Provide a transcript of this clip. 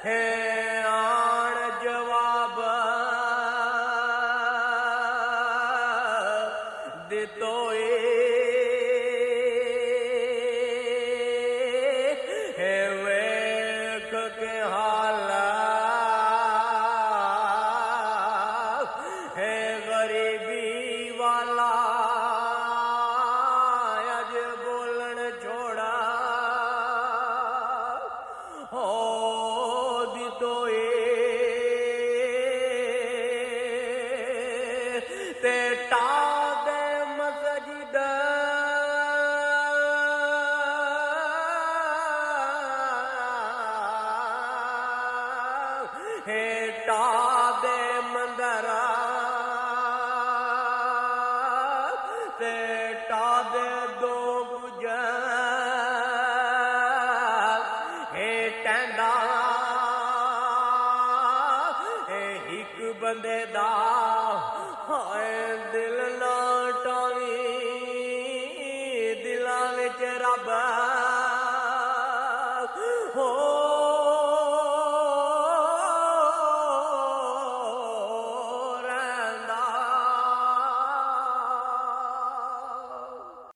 है आण जवाब दितो है वेख के हाला है गरीबी वाला अज बोलन छोड़ा हो दितो ते टादे मस्जिद हे टादे मंदरा ते टादे दो गुजा हे टैंदा हे हिक बंदे दा हाय दिल ना टावी दिलां विच रब हो